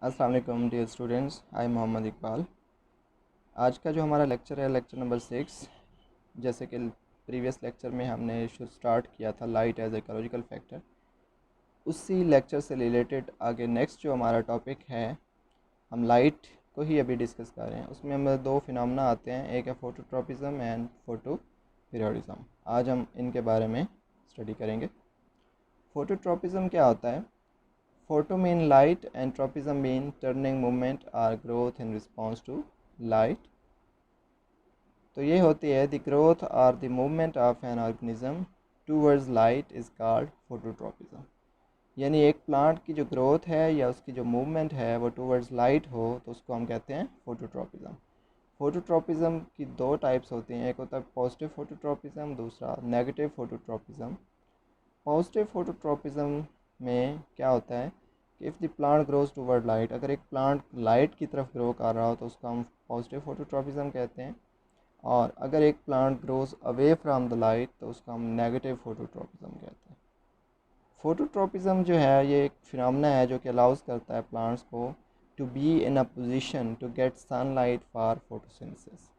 अस्सलाम वालेकुम dear students, आई मोहम्मद इकबाल। आज का जो हमारा लेक्चर है लेक्चर नंबर 6। जैसे कि प्रीवियस लेक्चर में हमने स्टार्ट किया था लाइट एज इकोलॉजिकल फैक्टर, उसी लेक्चर से रिलेटेड आगे नेक्स्ट जो हमारा टॉपिक है, हम लाइट को ही अभी डिस्कस कर रहे हैं। उसमें हमें दो फिनोमेना आते हैं, एक है फोटोट्रॉपिज्म एंड फोटो पीरियोडिज्म। आज हम इनके बारे में स्टडी करेंगे। फोटोट्रॉपिज्म क्या होता है? Photo mean light and tropism mean turning movement or growth in response to light। तो ये होती है the growth or the movement of an organism towards light is called phototropism। यानी एक प्लांट की जो ग्रोथ है या उसकी जो मूवमेंट है वो टूवर्ड्स लाइट हो तो उसको हम कहते हैं फोटोट्रॉपिज्म। फोटोट्रॉपिज्म की दो टाइप्स होती हैं, एक होता है पॉजिटिव फोटोट्रॉपिज्म, दूसरा नेगेटिव फोटोट्रॉपिज्म। पॉजिटिव फोटोट्रॉपिज्म में क्या होता है कि if the plant grows toward light, अगर एक प्लांट लाइट की तरफ ग्रो कर रहा हो तो उसको हम पॉजिटिव फोटोट्रॉपिज्म कहते हैं, और अगर एक plant grows away from the light तो उसको हम नेगेटिव फोटोट्रॉपिज्म कहते हैं। फोटोट्रॉपिज्म जो है ये एक फिनोमेना है जो कि अलाउज करता है प्लांट्स को to be in a position to get sunlight for photosynthesis.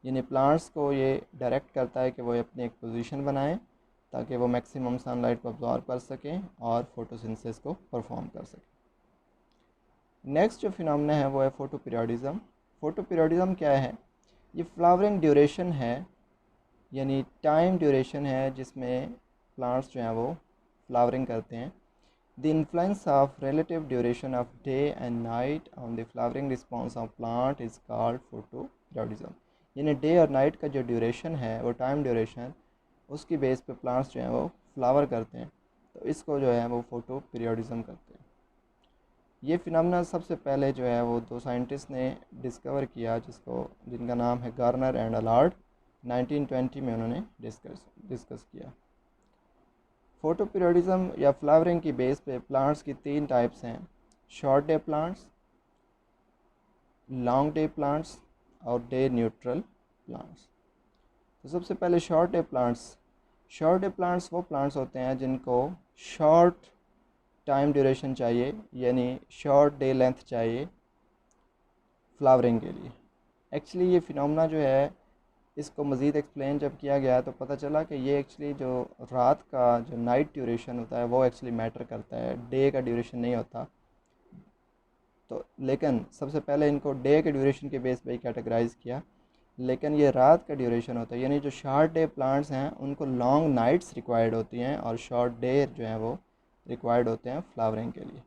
यानी प्लांट्स को ये डायरेक्ट करता है कि वो अपनी एक पोजीशन बनाएं ताकि वो मैक्सिमम सनलाइट को अब्जॉर्ब कर सकें और फोटोसिंथेसिस को परफॉर्म कर सकें। नेक्स्ट जो फिनोमेना है वो है फोटो पीरियोडिज्म। फोटो पीरियोडिज्म क्या है? ये फ्लावरिंग ड्यूरेशन है, यानी टाइम ड्यूरेशन है जिसमें प्लांट्स जो हैं वो फ्लावरिंग करते हैं। The influence of relative duration of day and night on the flowering response of plant is called photo periodism. यानी डे और नाइट का जो ड्यूरेशन है वो टाइम ड्यूरेशन, उसकी बेस पे प्लांट्स जो हैं वो फ्लावर करते हैं, तो इसको जो है वो फोटो पीरियोडिज्म करते हैं। ये फिनोमेना सबसे पहले जो है वो दो साइंटिस्ट ने डिस्कवर किया जिनका नाम है गार्नर एंड अलार्ड। 1920 में उन्होंने डिस्कस किया। फोटो पीरियोडिज्म या फ्लावरिंग की बेस पे प्लांट्स की तीन टाइप्स हैं, short day plants, long day plants और डे न्यूट्रल प्लांट्स। तो सबसे पहले short day plants. Short day plants वो प्लांट्स होते हैं जिनको शॉर्ट टाइम ड्यूरेशन चाहिए, यानी शॉर्ट डे लेंथ चाहिए फ्लावरिंग के लिए। एक्चुअली ये फिनोमेना जो है इसको मज़ीद एक्सप्लेन जब किया गया तो पता चला कि ये एक्चुअली जो रात का जो नाइट ड्यूरेशन होता है वो एक्चुअली मैटर करता है, डे का ड्यूरेशन नहीं होता। तो लेकिन सबसे पहले इनको डे के ड्यूरेशन के बेस पे ही कैटेगराइज किया, लेकिन ये रात का ड्यूरेशन होता है, यानी जो शॉर्ट डे प्लांट्स हैं उनको लॉन्ग नाइट्स रिक्वायर्ड होती हैं और शॉर्ट डे जो हैं वो रिक्वायर्ड होते हैं फ्लावरिंग के लिए।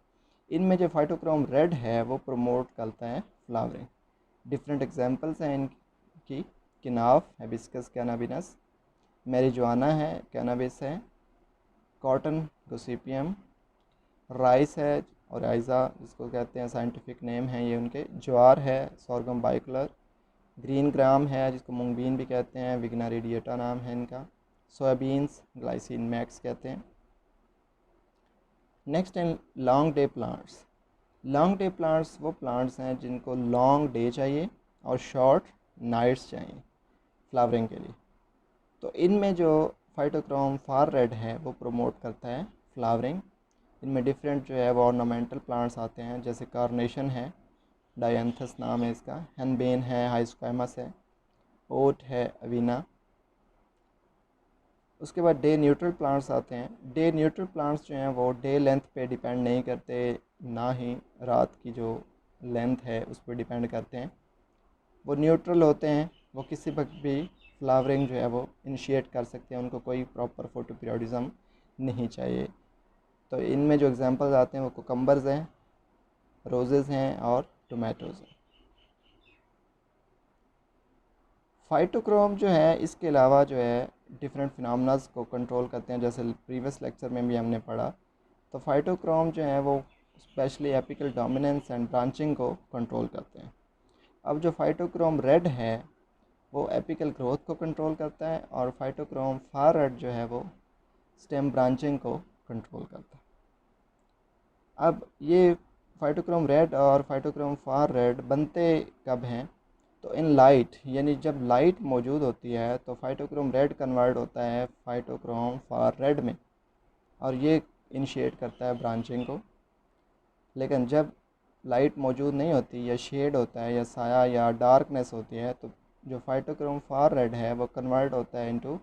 इनमें जो फाइटोक्रोम रेड है वो प्रमोट करता है फ्लावरिंग। डिफरेंट एग्जांपल्स हैं इनकी, किनाफ हिबिस्कस कैनाबिनस, मैरिजुआना है, कैनाबिस है, कॉटन गोसिपियम, राइस है और आइज़ा जिसको कहते हैं साइंटिफिक नेम है ये उनके, ज्वार है, सॉर्गम बाइकलर, ग्रीन ग्राम है जिसको मूंगबीन भी कहते हैं, विग्ना रेडिएटा नाम है इनका, सोयाबीन्स ग्लाइसिन मैक्स कहते हैं। Next in long day plants. Long day plants वो प्लांट्स हैं जिनको लॉन्ग डे चाहिए और शॉर्ट नाइट्स चाहिए फ्लावरिंग के लिए। तो इनमें जो फाइटोक्रोम फार रेड है वो प्रमोट करता है फ्लावरिंग। इनमें डिफरेंट जो है वो ऑर्नामेंटल प्लांट्स आते हैं, जैसे कार्नेशन है, डायंथस नाम है इसका, हैनबेन है, हाइस्क्वामस है, ओट है, अवीना। उसके बाद डे न्यूट्रल प्लांट्स आते हैं। डे न्यूट्रल प्लांट्स जो हैं वो डे लेंथ पे डिपेंड नहीं करते, ना ही रात की जो लेंथ है उस पर डिपेंड करते हैं। वो न्यूट्रल होते हैं, वो किसी वक्त भी फ्लावरिंग जो है वो इनिशिएट कर सकते हैं, उनको कोई प्रॉपर फोटो पीरियोडिज्म नहीं चाहिए। तो इनमें जो एग्जांपल्स आते हैं वो कुकम्बर्स हैं, रोजेज़ हैं और टोमेटोज़ हैं। फाइटोक्रोम जो है इसके अलावा जो है डिफरेंट फिनोमेनास को कंट्रोल करते हैं, जैसे प्रीवियस लेक्चर में भी हमने पढ़ा। तो फाइटोक्रोम जो है वो specially apical dominance and branching को कंट्रोल करते हैं। अब जो फाइटोक्रोम रेड है वो एपिकल ग्रोथ को कंट्रोल करता है और फाइटोक्रोम फार रेड जो है वो स्टेम ब्रांचिंग को कंट्रोल करता है। अब ये फाइटोक्रोम रेड और फाइटोक्रोम फार रेड बनते कब हैं? तो इन लाइट, यानी जब लाइट मौजूद होती है तो फाइटोक्रोम रेड कन्वर्ट होता है फाइटोक्रोम फार रेड में और ये इनिशिएट करता है ब्रांचिंग को। लेकिन जब लाइट मौजूद नहीं होती या शेड होता है या साया या डार्कनेस होती है, तो जो फाइटोक्रोम फार रेड है वो कन्वर्ट होता है इनटू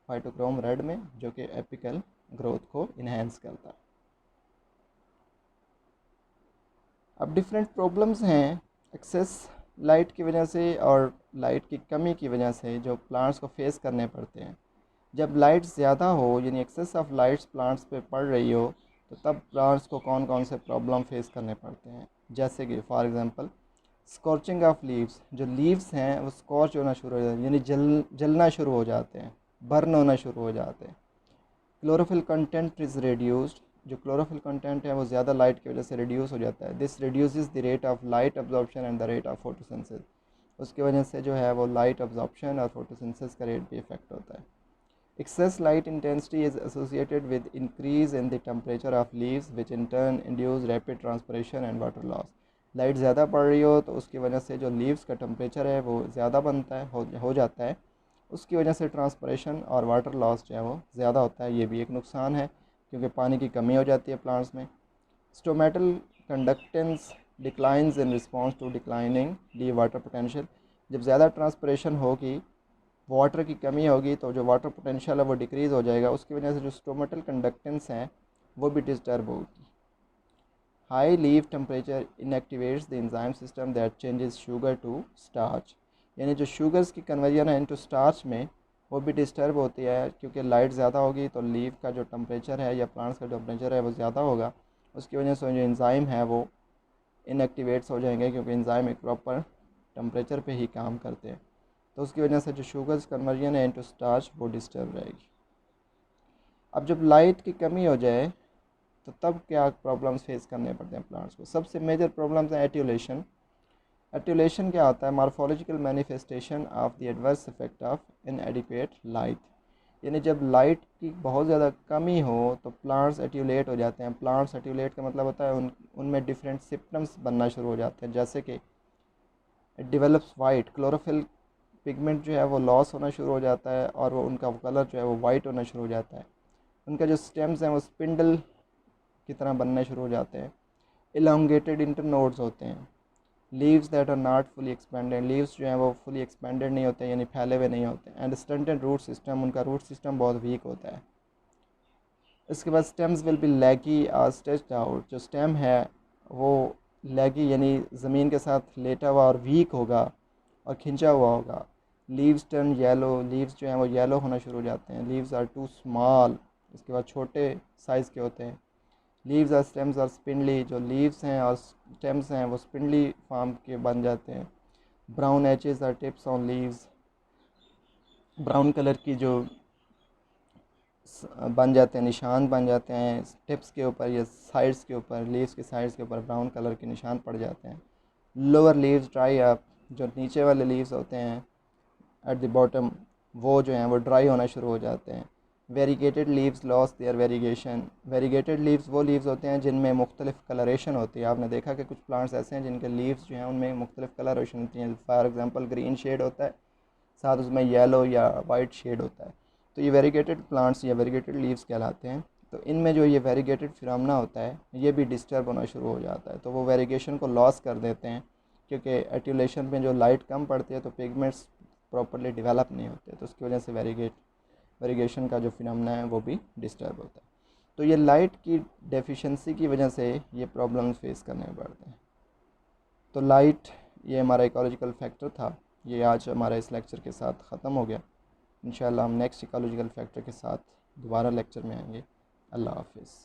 फाइटोक्रोम रेड में, जो कि एपिकल ग्रोथ को इन्हेंस करता है। अब डिफरेंट प्रॉब्लम्स हैं एक्सेस लाइट की वजह से और लाइट की कमी की वजह से जो प्लांट्स को फेस करने पड़ते हैं। जब लाइट ज़्यादा हो, यानी एक्सेस ऑफ लाइट्स प्लांट्स पे पड़ रही हो, तो तब प्लांट्स को कौन कौन से प्रॉब्लम फेस करने पड़ते हैं, जैसे कि for example scorching of leaves. जो लीव्स हैं वो स्कॉर्च होना शुरू हो जाते हैं, यानी जलना शुरू हो जाते हैं, बर्न होना शुरू हो जाते हैं। Chlorophyll content is reduced. जो क्लोरोफिल कंटेंट है वो ज़्यादा लाइट की वजह से रिड्यूस हो जाता है। This reduces the rate of light absorption and the rate of photosynthesis. उसकी वजह से जो है वो लाइट अब्जॉर्प्शन और फोटोसिंथेसिस का रेट भी इफेक्ट होता है। Excess light intensity is associated with increase in the temperature of leaves, which in turn induce rapid transpiration and water loss. Light ज़्यादा पड़ रही हो तो उसकी वजह से जो लीव्स का टेम्परेचर है वो ज़्यादा बनता है, हो जाता है। उसकी वजह से ट्रांसपरेशन और वाटर लॉस जो है वो ज़्यादा होता है। ये भी एक नुकसान है क्योंकि पानी की कमी हो जाती है प्लांट्स में। Stomatal conductance declines in response to declining the water potential. जब ज़्यादा ट्रांसपरेशन होगी, वाटर की कमी होगी, तो जो वाटर पोटेंशियल है वो डिक्रीज़ हो जाएगा। उसकी वजह से जो स्टोमेटल कंडक्टेंस हैं वो भी डिस्टर्ब होगी। High leaf temperature inactivates the enzyme system that changes sugar to starch. यानी जो शुगर्स की कन्वर्जन है इनटू स्टार्च में वो भी डिस्टर्ब होती है, क्योंकि लाइट ज़्यादा होगी तो लीव का जो टेम्परेचर है या प्लांट्स का टेम्परेचर है वो ज़्यादा होगा। उसकी वजह से जो एंजाइम है वो इनएक्टिवेट्स हो जाएंगे, क्योंकि एंजाइम एक प्रॉपर टेम्परेचर पे ही काम करते हैं। तो उसकी वजह से जो शुगर्स कन्वर्जन है इनटू स्टार्च वो डिस्टर्ब रहेगी। अब जब लाइट की कमी हो जाए तो तब क्या प्रॉब्लम्स फेस करने पड़ते हैं प्लांट्स को। सबसे मेजर प्रॉब्लम्स हैं एट्यूलेशन। एट्यूलेशन क्या होता है? Morphological manifestation of the adverse effect of इनएडिक्वेट light. यानी जब लाइट की बहुत ज़्यादा कमी हो तो प्लांट्स एट्यूलेट हो जाते हैं। प्लांट्स एट्यूलेट का मतलब होता है उनमें डिफरेंट सिम्टम्स बनना शुरू हो जाते हैं, जैसे कि it develops white, chlorophyll pigment जो है वो लॉस होना शुरू हो जाता है और वो उनका कलर जो है वो वाइट होना शुरू हो जाता है। उनका जो स्टेम्स हैं वो स्पिंडल की तरह बनने शुरू हो जाते हैं। इलोंगेटेड इंटरनोड्स होते हैं। Leaves that are not fully expanded, leaves जो हैं वो फुली एक्सपेंडेड नहीं होते, यानी फैले हुए नहीं होते। एंड स्टंटेड रूट सिस्टम, उनका रूट सिस्टम बहुत वीक होता है। इसके बाद स्टेम्स विल बी लैगी और स्ट्रेच्ड आउट। जो स्टेम है वो लैगी यानी ज़मीन के साथ लेटा हुआ और वीक होगा और खिंचा हुआ होगा। लीव्स टर्न येलो, लीव्स जो हैं वो येलो होना शुरू हो जाते हैं। लीव्स आर टू स्मॉल, इसके बाद छोटे साइज़ के होते हैं। लीव्स आर स्टेम्स आर स्पिंडली, जो लीव्स हैं और स्टेम्स हैं वो स्पिंडली फॉर्म के बन जाते हैं। Brown edges or tips on leaves, brown colour की जो बन जाते हैं, निशान बन जाते हैं टिप्स के ऊपर या साइड्स के ऊपर, लीव्स के साइड्स के ऊपर ब्राउन कलर के निशान पड़ जाते हैं। लोअर लीव्स ड्राई अप, जो नीचे वाले लीव्स होते हैं एट द बॉटम वो जो हैं वो ड्राई होना शुरू हो जाते हैं। Variegated leaves loss their variegation. Variegated leaves वो लीव्स होते हैं जिनमें मुख्तलिफ कलरेशन होती है। आपने देखा कि कुछ प्लांट्स ऐसे हैं जिनके लीव्स जो हैं उनमें मुख्तलिफ कलरेशन होती हैं। फॉर एग्जांपल ग्रीन शेड होता है, साथ उसमें येलो या वाइट शेड होता है। तो ये वेरीगेटेड प्लांट्स या वेरीगेटेड लीव्स कहलाते हैं। तो इनमें जो ये वेरीगेटेड फिनोमेना होता है ये भी डिस्टर्ब होना शुरू हो जाता है, तो वो वेरीगेशन को लॉस कर देते हैं, क्योंकि एट्यूलेशन में जो लाइट कम पड़ती है तो पिगमेंट्स प्रॉपरली डेवलप नहीं होते, तो उसकी वजह से वेरीगेशन का जो फिनोमेना है वो भी डिस्टर्ब होता है। तो ये लाइट की डेफिशिएंसी की वजह से ये प्रॉब्लम्स फेस करने पड़ते हैं। तो लाइट ये हमारा इकोलॉजिकल फैक्टर था। ये आज हमारा इस लेक्चर के साथ ख़त्म हो गया। इंशाल्लाह हम नेक्स्ट इकोलॉजिकल फैक्टर के साथ दोबारा लेक्चर में आएंगे। अल्लाह हाफिज़।